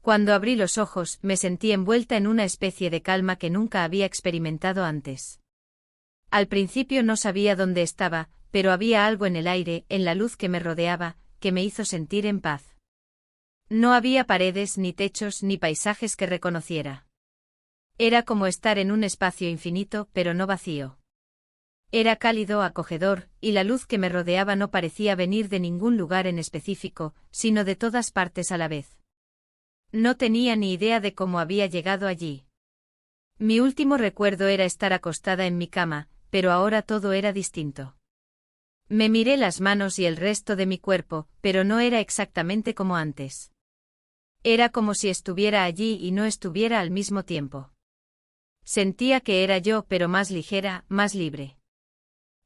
Cuando abrí los ojos, me sentí envuelta en una especie de calma que nunca había experimentado antes. Al principio no sabía dónde estaba, pero había algo en el aire, en la luz que me rodeaba, que me hizo sentir en paz. No había paredes, ni techos, ni paisajes que reconociera. Era como estar en un espacio infinito, pero no vacío. Era cálido, acogedor, y la luz que me rodeaba no parecía venir de ningún lugar en específico, sino de todas partes a la vez. No tenía ni idea de cómo había llegado allí. Mi último recuerdo era estar acostada en mi cama, pero ahora todo era distinto. Me miré las manos y el resto de mi cuerpo, pero no era exactamente como antes. Era como si estuviera allí y no estuviera al mismo tiempo. Sentía que era yo, pero más ligera, más libre.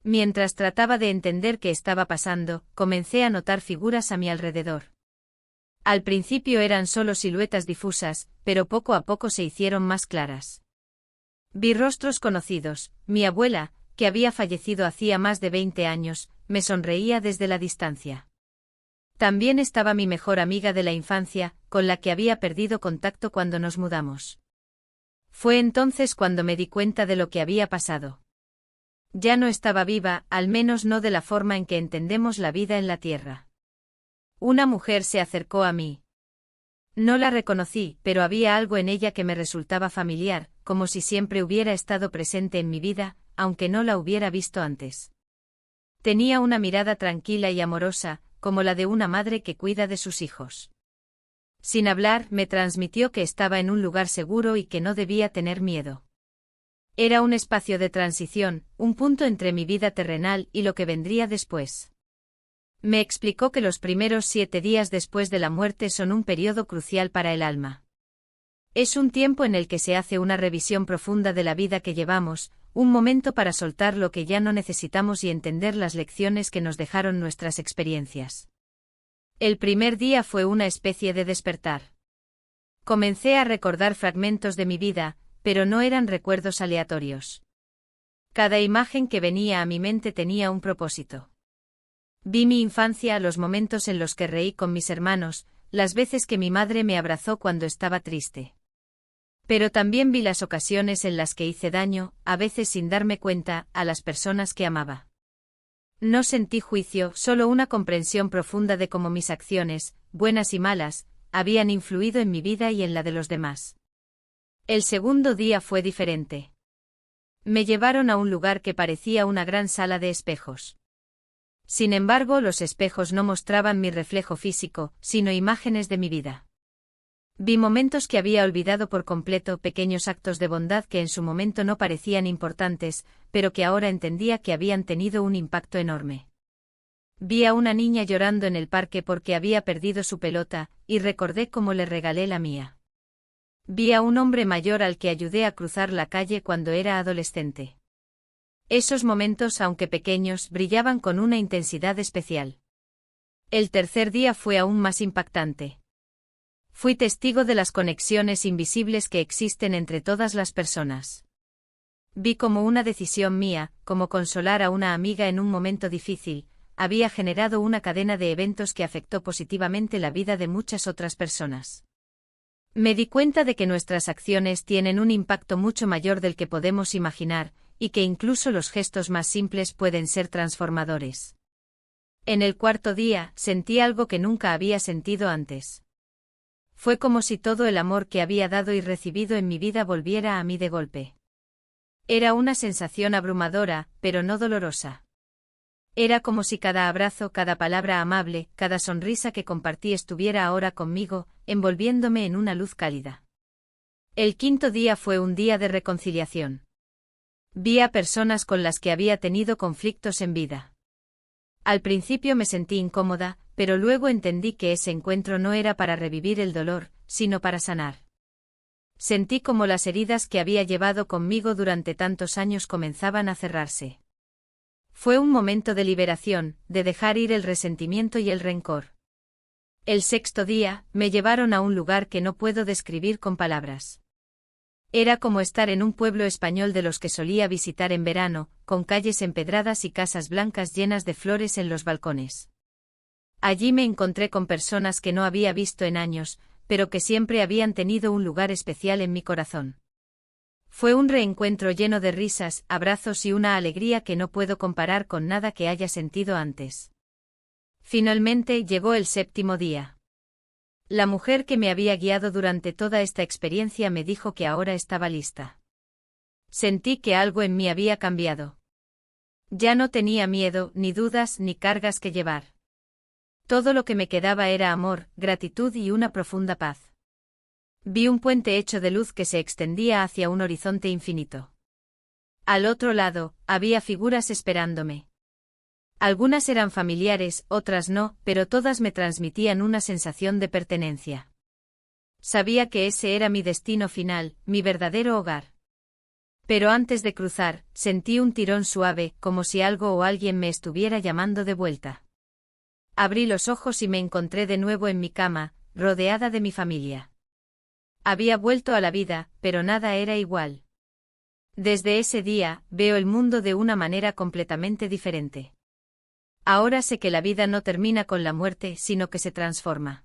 Mientras trataba de entender qué estaba pasando, comencé a notar figuras a mi alrededor. Al principio eran solo siluetas difusas, pero poco a poco se hicieron más claras. Vi rostros conocidos. Mi abuela, que había fallecido hacía más de 20 años, me sonreía desde la distancia. También estaba mi mejor amiga de la infancia, con la que había perdido contacto cuando nos mudamos. Fue entonces cuando me di cuenta de lo que había pasado. Ya no estaba viva, al menos no de la forma en que entendemos la vida en la Tierra. Una mujer se acercó a mí. No la reconocí, pero había algo en ella que me resultaba familiar, como si siempre hubiera estado presente en mi vida, aunque no la hubiera visto antes. Tenía una mirada tranquila y amorosa, como la de una madre que cuida de sus hijos. Sin hablar, me transmitió que estaba en un lugar seguro y que no debía tener miedo. Era un espacio de transición, un punto entre mi vida terrenal y lo que vendría después. Me explicó que los primeros 7 días después de la muerte son un periodo crucial para el alma. Es un tiempo en el que se hace una revisión profunda de la vida que llevamos, un momento para soltar lo que ya no necesitamos y entender las lecciones que nos dejaron nuestras experiencias. El primer día fue una especie de despertar. Comencé a recordar fragmentos de mi vida, pero no eran recuerdos aleatorios. Cada imagen que venía a mi mente tenía un propósito. Vi mi infancia, los momentos en los que reí con mis hermanos, las veces que mi madre me abrazó cuando estaba triste. Pero también vi las ocasiones en las que hice daño, a veces sin darme cuenta, a las personas que amaba. No sentí juicio, solo una comprensión profunda de cómo mis acciones, buenas y malas, habían influido en mi vida y en la de los demás. El segundo día fue diferente. Me llevaron a un lugar que parecía una gran sala de espejos. Sin embargo, los espejos no mostraban mi reflejo físico, sino imágenes de mi vida. Vi momentos que había olvidado por completo, pequeños actos de bondad que en su momento no parecían importantes, pero que ahora entendía que habían tenido un impacto enorme. Vi a una niña llorando en el parque porque había perdido su pelota, y recordé cómo le regalé la mía. Vi a un hombre mayor al que ayudé a cruzar la calle cuando era adolescente. Esos momentos, aunque pequeños, brillaban con una intensidad especial. El tercer día fue aún más impactante. Fui testigo de las conexiones invisibles que existen entre todas las personas. Vi como una decisión mía, como consolar a una amiga en un momento difícil, había generado una cadena de eventos que afectó positivamente la vida de muchas otras personas. Me di cuenta de que nuestras acciones tienen un impacto mucho mayor del que podemos imaginar, y que incluso los gestos más simples pueden ser transformadores. En el cuarto día, sentí algo que nunca había sentido antes. Fue como si todo el amor que había dado y recibido en mi vida volviera a mí de golpe. Era una sensación abrumadora, pero no dolorosa. Era como si cada abrazo, cada palabra amable, cada sonrisa que compartí estuviera ahora conmigo, envolviéndome en una luz cálida. El quinto día fue un día de reconciliación. Vi a personas con las que había tenido conflictos en vida. Al principio me sentí incómoda, pero luego entendí que ese encuentro no era para revivir el dolor, sino para sanar. Sentí como las heridas que había llevado conmigo durante tantos años comenzaban a cerrarse. Fue un momento de liberación, de dejar ir el resentimiento y el rencor. El sexto día, me llevaron a un lugar que no puedo describir con palabras. Era como estar en un pueblo español de los que solía visitar en verano, con calles empedradas y casas blancas llenas de flores en los balcones. Allí me encontré con personas que no había visto en años, pero que siempre habían tenido un lugar especial en mi corazón. Fue un reencuentro lleno de risas, abrazos y una alegría que no puedo comparar con nada que haya sentido antes. Finalmente llegó el 7º día. La mujer que me había guiado durante toda esta experiencia me dijo que ahora estaba lista. Sentí que algo en mí había cambiado. Ya no tenía miedo, ni dudas, ni cargas que llevar. Todo lo que me quedaba era amor, gratitud y una profunda paz. Vi un puente hecho de luz que se extendía hacia un horizonte infinito. Al otro lado, había figuras esperándome. Algunas eran familiares, otras no, pero todas me transmitían una sensación de pertenencia. Sabía que ese era mi destino final, mi verdadero hogar. Pero antes de cruzar, sentí un tirón suave, como si algo o alguien me estuviera llamando de vuelta. Abrí los ojos y me encontré de nuevo en mi cama, rodeada de mi familia. Había vuelto a la vida, pero nada era igual. Desde ese día, veo el mundo de una manera completamente diferente. Ahora sé que la vida no termina con la muerte, sino que se transforma.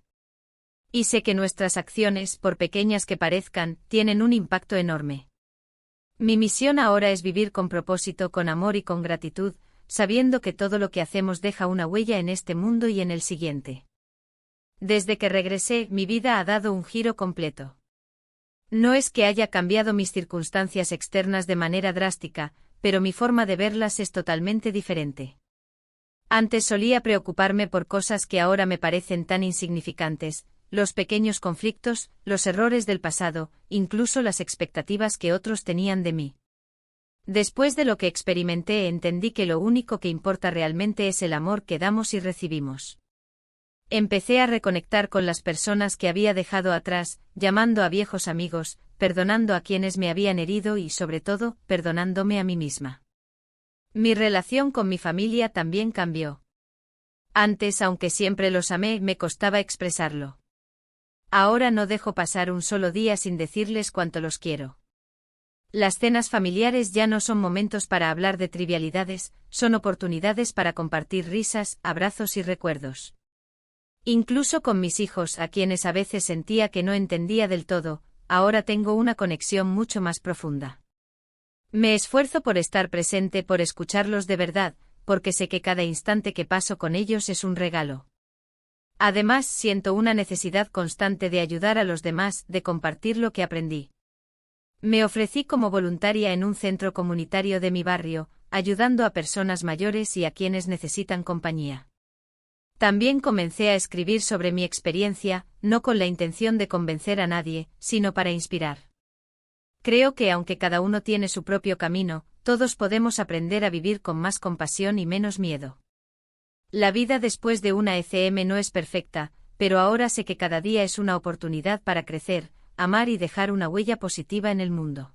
Y sé que nuestras acciones, por pequeñas que parezcan, tienen un impacto enorme. Mi misión ahora es vivir con propósito, con amor y con gratitud, sabiendo que todo lo que hacemos deja una huella en este mundo y en el siguiente. Desde que regresé, mi vida ha dado un giro completo. No es que haya cambiado mis circunstancias externas de manera drástica, pero mi forma de verlas es totalmente diferente. Antes solía preocuparme por cosas que ahora me parecen tan insignificantes, los pequeños conflictos, los errores del pasado, incluso las expectativas que otros tenían de mí. Después de lo que experimenté, entendí que lo único que importa realmente es el amor que damos y recibimos. Empecé a reconectar con las personas que había dejado atrás, llamando a viejos amigos, perdonando a quienes me habían herido y, sobre todo, perdonándome a mí misma. Mi relación con mi familia también cambió. Antes, aunque siempre los amé, me costaba expresarlo. Ahora no dejo pasar un solo día sin decirles cuánto los quiero. Las cenas familiares ya no son momentos para hablar de trivialidades, son oportunidades para compartir risas, abrazos y recuerdos. Incluso con mis hijos, a quienes a veces sentía que no entendía del todo, ahora tengo una conexión mucho más profunda. Me esfuerzo por estar presente, por escucharlos de verdad, porque sé que cada instante que paso con ellos es un regalo. Además, siento una necesidad constante de ayudar a los demás, de compartir lo que aprendí. Me ofrecí como voluntaria en un centro comunitario de mi barrio, ayudando a personas mayores y a quienes necesitan compañía. También comencé a escribir sobre mi experiencia, no con la intención de convencer a nadie, sino para inspirar. Creo que aunque cada uno tiene su propio camino, todos podemos aprender a vivir con más compasión y menos miedo. La vida después de una ECM no es perfecta, pero ahora sé que cada día es una oportunidad para crecer, amar y dejar una huella positiva en el mundo.